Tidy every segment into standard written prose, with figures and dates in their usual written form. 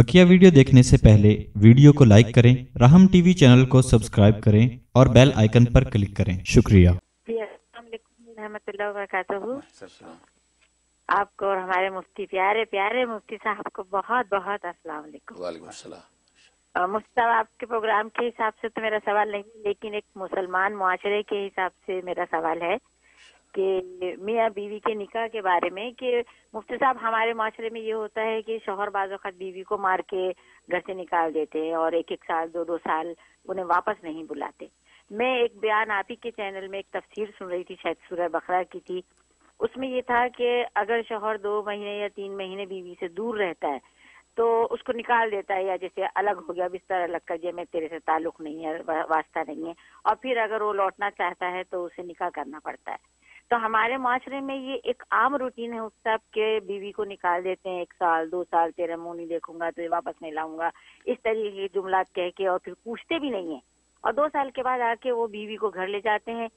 बकिया video देखने से पहले वीडियो को लाइक करें, राहम टीवी चैनल को सब्सक्राइब करें और बेल आइकन पर क्लिक करें। शुक्रिया। रहमतुल्लाह व बरकातहू। आपको और हमारे मुफ्ती प्यारे प्यारे मुफ्ती साहब को बहुत बहुत अस्सलाम वालेकुम। वालेकुम अस्सलाम। मुफ्ती साहब, आपके प्रोग्राम के हिसाब से तो मेरा सवाल नहीं, लेकिन एक मुसलमान मुआशरे के हिसाब से मेरा सवाल है कि मियाँ बीवी के निकाह के बारे में। कि मुफ्ती साहब, हमारे माशरे में ये होता है कि शौहर बाज़ वक़्त बीवी को मार के घर से निकाल देते हैं और एक एक साल दो साल उन्हें वापस नहीं बुलाते। मैं एक बयान आप ही के चैनल में एक तफसीर सुन रही थी, शायद सूरह बकरा की थी। उसमें ये था कि अगर शौहर 2 महीने या 3 महीने बीवी से दूर रहता है तो उसको निकाल देता है, या जैसे अलग हो गया, बिस्तर अलग कर दिया, मैं तेरे से ताल्लुक नहीं है, वास्ता नहीं है, और फिर अगर वो लौटना चाहता है तो उसे निकाह करना पड़ता है। तो हमारे माशरे में ये एक आम रूटीन है उस सब के बीवी को निकाल देते हैं, 1 साल 2 साल तेरा मुंह नहीं देखूंगा, तुझे वापस नहीं लाऊंगा, इस तरीके के जुमलात कह के, और फिर पूछते भी नहीं है। और 2 साल के बाद आके वो बीवी को घर ले जाते हैं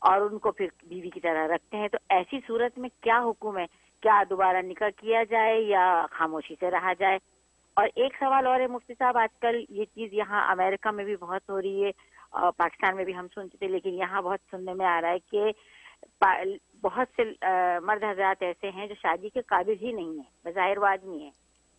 और उनको फिर बीवी की तरह रखते हैं। तो ऐसी सूरत में क्या हुक्म है? क्या दोबारा निकाह किया जाए या खामोशी से रहा जाए? और एक सवाल और है मुफ्ती साहब, आजकल ये चीज़ यहाँ अमेरिका में भी बहुत हो रही है और पाकिस्तान में भी हम सुनते थे, लेकिन यहाँ बहुत सुनने में आ रहा है कि बहुत से मर्द हजरात ऐसे हैं जो शादी के काबिल ही नहीं है, बज़ाहिर वो आदमी है,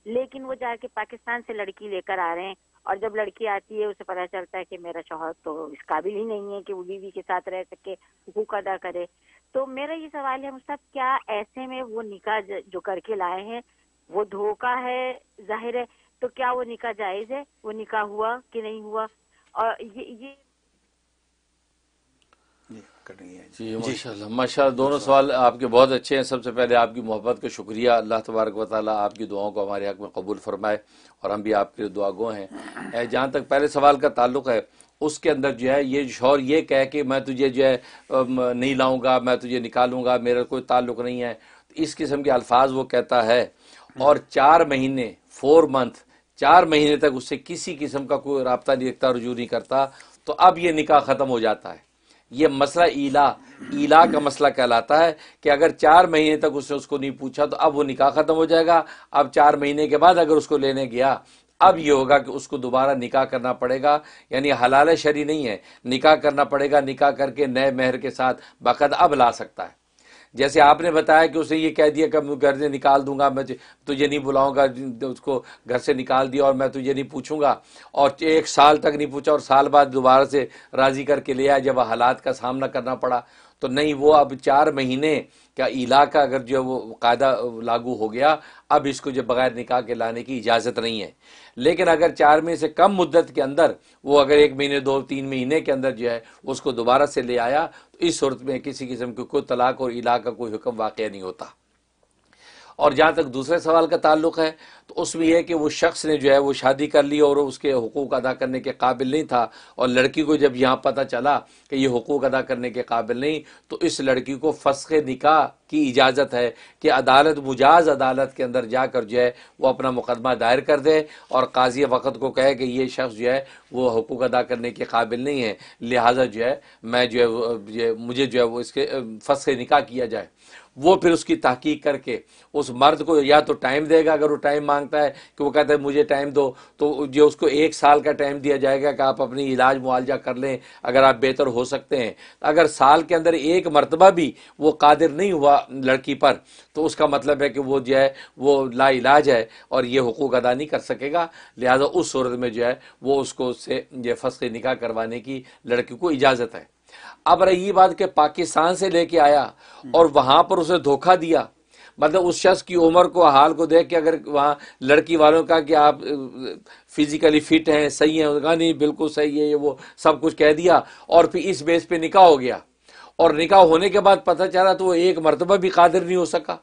लेकिन वो जाके पाकिस्तान से लड़की लेकर आ रहे हैं, और जब लड़की आती है उसे पता चलता है कि मेरा शौहर तो इस काबिल ही नहीं है कि वो बीवी के साथ रह सके, हुकूक अदा करे। तो मेरा ये सवाल है मुझसे, क्या ऐसे में वो निकाह जो करके लाए हैं वो धोखा है? जाहिर है, तो क्या वो निकाह जायज़ है? वो निकाह हुआ कि नहीं हुआ? और ये जी माशाल्लाह माशाल्लाह, दोनों सवाल आपके बहुत अच्छे हैं। सबसे पहले आपकी मोहब्बत का शुक्रिया। अल्लाह तबारक व तआला आपकी दुआओं को हमारे हक़ में कबूल फरमाए और हम भी आपके दुआगो हैं। जहाँ तक पहले सवाल का ताल्लुक़ है, उसके अंदर जो है ये शौहर ये कह के मैं तुझे जो है नहीं लाऊंगा, मैं तुझे निकालूंगा, मेरा कोई ताल्लुक़ नहीं है, इस किस्म के अल्फाज वो कहता है और 4 महीने 4 मंथ 4 महीने तक उससे किसी किस्म का कोई राब्ता नहीं रखता, रुजू नहीं करता, तो अब ये निकाह ख़त्म हो जाता है। ये मसला ईला का मसला कहलाता है कि अगर 4 महीने तक उसने उसको नहीं पूछा तो अब वो निकाह ख़त्म हो जाएगा। अब 4 महीने के बाद अगर उसको लेने गया, अब ये होगा कि उसको दोबारा निकाह करना पड़ेगा, यानी हलाल शरी नहीं है, निकाह करना पड़ेगा। निकाह करके नए मेहर के साथ बाकायदा अब ला सकता है। जैसे आपने बताया कि उसे ये कह दिया कि मैं घर से निकाल दूंगा, मैं तुझे नहीं बुलाऊंगा, उसको घर से निकाल दिया और मैं तुझे नहीं पूछूंगा, और 1 साल तक नहीं पूछा और साल बाद दोबारा से राज़ी करके ले आया जब हालात का सामना करना पड़ा, तो नहीं, वो अब 4 महीने का इलाका अगर जो वो कायदा लागू हो गया, अब इसको जो बगैर निकाह के लाने की इजाज़त नहीं है। लेकिन अगर 4 महीने से कम मुद्दत के अंदर वो अगर 1 महीने 2-3 महीने के अंदर जो है उसको दोबारा से ले आया, तो इस सूरत में किसी किस्म की कोई तलाक और इलाका का कोई हुक्म वाक़या नहीं होता। और जहाँ तक दूसरे सवाल का ताल्लुक़ है, तो उसमें यह है कि वो शख्स ने जो है वो शादी कर ली और उसके हुकूक अदा करने के काबिल नहीं था, और लड़की को जब यहाँ पता चला कि ये हुकूक अदा करने के काबिल नहीं, तो इस लड़की को फ़स्ख़ निकाह की इजाज़त है कि अदालत, मुजाज अदालत के अंदर जाकर जो है वो अपना मुकदमा दायर कर दे और काज़ी वक़्त को कहे कि ये शख्स जो है वो हुकूक अदा करने के काबिल नहीं है, लिहाजा जो है मैं जो है मुझे जो है वो इसके फ़स्ख़ निकाह किया जाए। वो फिर उसकी तहकीक करके उस मर्द को या तो टाइम देगा, अगर वो टाइम मांगता है कि वो कहता है मुझे टाइम दो, तो जो उसको 1 साल का टाइम दिया जाएगा कि आप अपनी इलाज मुआलजा कर लें, अगर आप बेहतर हो सकते हैं। अगर साल के अंदर 1 मरतबा भी वो कादिर नहीं हुआ लड़की पर, तो उसका मतलब है कि वो जो है वो लाइलाज है और ये हुकूक अदा नहीं कर सकेगा। लिहाजा उस सूरत में जो है वो उसको उससे ये फ़स्ख़ निकाह करवाने की लड़की को इजाज़त है। अब रही बात कि पाकिस्तान से लेके आया और वहाँ पर उसे धोखा दिया, मतलब उस शख्स की उम्र को, हाल को देख के अगर वहाँ लड़की वालों का कि आप फिजिकली फिट हैं, सही हैं, उनका नहीं बिल्कुल सही है, ये वो सब कुछ कह दिया, और फिर इस बेस पे निकाह हो गया, और निकाह होने के बाद पता चला तो वो 1 मरतबा भी कादिर नहीं हो सका,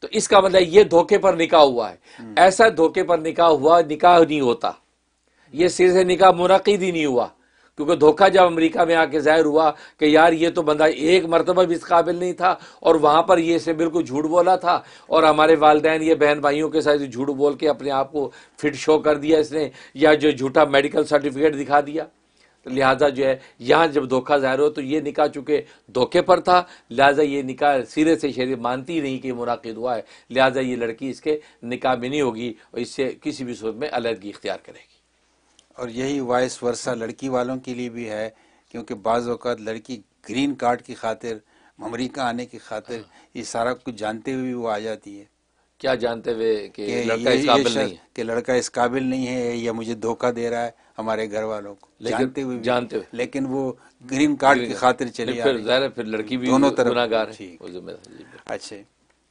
तो इसका मतलब ये धोखे पर निकाह हुआ है। ऐसा धोखे पर निकाह हुआ, निकाह नहीं होता, ये सिर से निकाह मुनक़िद ही नहीं हुआ, क्योंकि धोखा जब अमेरिका में आके ज़ाहिर हुआ कि यार ये तो बंदा 1 मरतबा भी इस काबिल नहीं था, और वहाँ पर ये से बिल्कुल झूठ बोला था, और हमारे वालिदैन ये बहन भाइयों के साथ झूठ बोल के अपने आप को फिट शो कर दिया इसने, या जो झूठा मेडिकल सर्टिफिकेट दिखा दिया, لہٰذا جو ہے یہاں جب دھوکہ ظاہر ہو تو یہ نکاح چونکہ دھوکے پر تھا، لہٰذا یہ نکاح سرے سے شریعت مانتی نہیں کہ منعقد ہوا ہے، لہٰذا یہ لڑکی اس کے نکاح میں نہیں ہوگی اور اس سے کسی بھی صورت میں علیحدگی اختیار کرے گی۔ اور یہی وائس ورثہ لڑکی والوں کے لیے بھی ہے، کیونکہ بعض اوقات لڑکی گرین کارڈ کی خاطر، امریکہ آنے کی خاطر یہ سارا کچھ جانتے ہوئے بھی وہ آ جاتی ہے، کیا جانتے ہوئے کہ لڑکا یہ اس قابل نہیں ہے، کہ لڑکا اس قابل نہیں ہے یا مجھے دھوکہ دے رہا ہے ہمارے گھر والوں کو، جانتے ہوئے جانتے ہوئے، لیکن وہ گرین کارڈ کی خاطر چلی آ پھر رہی ہے۔ ظاہر ہے پھر لڑکی بھی دونوں طرف گناہگار ہے، ٹھیک۔ وہ ذمہ دار ہے۔ اچھا